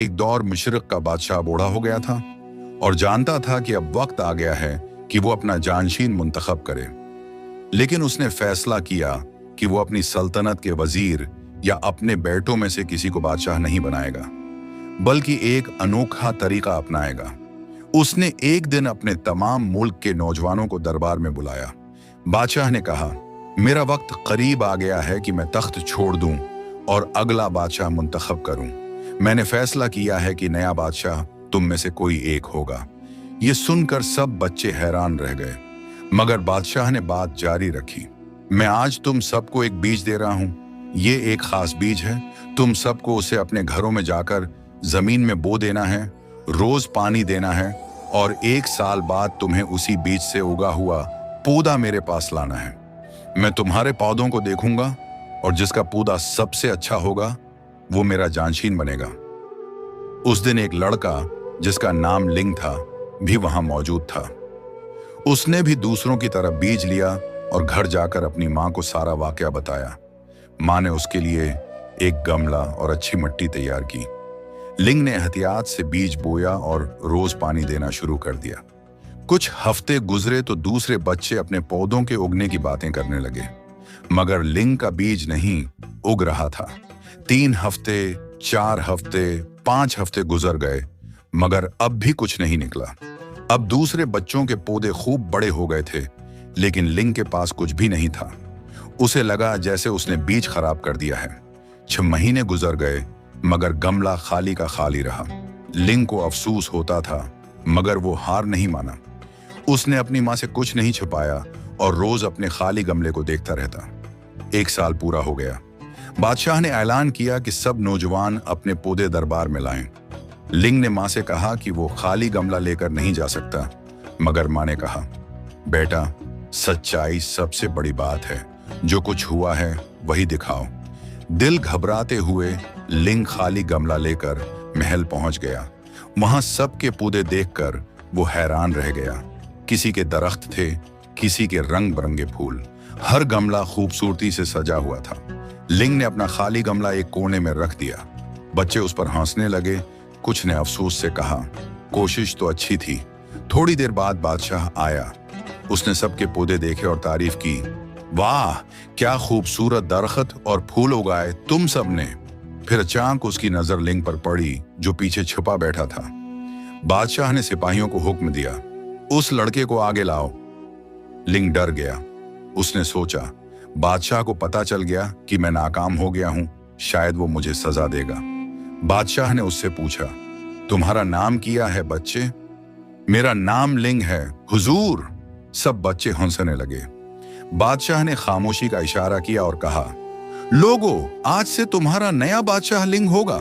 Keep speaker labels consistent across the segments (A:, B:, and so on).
A: एक दौर मशरिक का बादशाह बूढ़ा हो गया था और जानता था कि अब वक्त आ गया है कि वो अपना जानशीन मुंतखब करे। लेकिन उसने फैसला किया कि वो अपनी सल्तनत के वजीर या अपने बेटों में से किसी को बादशाह नहीं बनाएगा, बल्कि एक अनोखा तरीका अपनाएगा। उसने एक दिन अपने तमाम मुल्क के नौजवानों को दरबार में बुलाया। बादशाह ने कहा, मेरा वक्त करीब आ गया है कि मैं तख्त छोड़ दूं और अगला बादशाह मुंतखब करूं। मैंने फैसला किया है कि नया बादशाह तुम में से कोई एक होगा। ये सुनकर सब बच्चे हैरान रह गए, मगर बादशाह ने बात जारी रखी। मैं आज तुम सबको एक बीज दे रहा हूं। ये एक खास बीज है। तुम सबको उसे अपने घरों में जाकर जमीन में बो देना है, रोज पानी देना है और 1 साल बाद तुम्हें उसी बीज से उगा हुआ पौधा मेरे पास लाना है। मैं तुम्हारे पौधों को देखूंगा और जिसका पौधा सबसे अच्छा होगा वो मेरा जानशीन बनेगा। उस दिन एक लड़का जिसका नाम लिंग था भी वहां मौजूद था। उसने भी दूसरों की तरह बीज लिया और घर जाकर अपनी मां को सारा वाकया बताया। मां ने उसके लिए एक गमला और अच्छी मिट्टी तैयार की। लिंग ने एहतियात से बीज बोया और रोज पानी देना शुरू कर दिया। कुछ हफ्ते गुजरे तो दूसरे बच्चे अपने पौधों के उगने की बातें करने लगे, मगर लिंग का बीज नहीं उग रहा था। 3 हफ्ते, 4 हफ्ते, 5 हफ्ते गुजर गए, मगर अब भी कुछ नहीं निकला। अब दूसरे बच्चों के पौधे खूब बड़े हो गए थे, लेकिन लिंग के पास कुछ भी नहीं था। उसे लगा जैसे उसने बीज खराब कर दिया है। 6 महीने गुजर गए, मगर गमला खाली का खाली रहा। लिंग को अफसोस होता था, मगर वो हार नहीं माना। उसने अपनी मां से कुछ नहीं छिपाया और रोज अपने खाली गमले को देखता रहता। 1 साल पूरा हो गया। बादशाह ने ऐलान किया कि सब नौजवान अपने पौधे दरबार में लाएं। लिंग ने मां से कहा कि वो खाली गमला लेकर नहीं जा सकता, मगर मां ने कहा, बेटा, सच्चाई सबसे बड़ी बात है। जो कुछ हुआ है वही दिखाओ। दिल घबराते हुए लिंग खाली गमला लेकर महल पहुंच गया। वहां सबके पौधे देखकर वो हैरान रह गया। किसी के दरख्त थे, किसी के रंग बिरंगे फूल। हर गमला खूबसूरती से सजा हुआ था। लिंग ने अपना खाली गमला एक कोने में रख दिया। बच्चे उस पर हंसने लगे। कुछ ने अफसोस से कहा, कोशिश तो अच्छी थी। थोड़ी देर बाद बादशाह आया। उसने सबके पौधे देखे और तारीफ की। वाह, क्या खूबसूरत दरख्त और फूल उगाए तुम सब ने। फिर अचानक उसकी नजर लिंग पर पड़ी, जो पीछे छुपा बैठा था। बादशाह ने सिपाहियों को हुक्म दिया, उस लड़के को आगे लाओ। लिंग डर गया। उसने सोचा, बादशाह को पता चल गया कि मैं नाकाम हो गया हूं, शायद वो मुझे सजा देगा। बादशाह ने उससे पूछा, तुम्हारा नाम क्या है बच्चे? मेरा नाम लिंग है हुजूर। सब बच्चे हंसने लगे। बादशाह ने खामोशी का इशारा किया और कहा, लोगों, आज से तुम्हारा नया बादशाह लिंग होगा।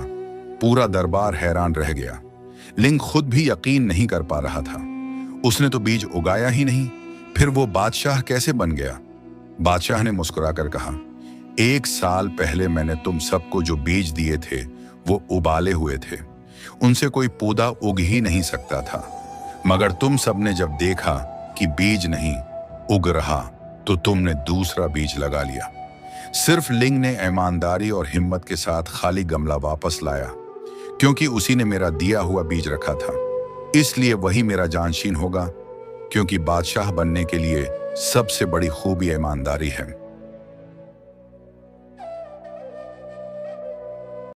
A: पूरा दरबार हैरान रह गया। लिंग खुद भी यकीन नहीं कर पा रहा था। उसने तो बीज उगाया ही नहीं, फिर वो बादशाह कैसे बन गया? बादशाह ने मुस्कुराकर कहा, 1 साल पहले मैंने तुम सबको जो बीज दिए थे वो उबाले हुए थे। उनसे कोई पौधा उग ही नहीं सकता था, मगर तुम सबने जब देखा कि बीज नहीं उग रहा तो तुमने दूसरा बीज लगा लिया। सिर्फ लिंग ने ईमानदारी और हिम्मत के साथ खाली गमला वापस लाया, क्योंकि उसी ने मेरा दिया हुआ बीज रखा था। इसलिए वही मेरा जानशीन होगा, क्योंकि बादशाह बनने के लिए सबसे बड़ी खूबी ईमानदारी है।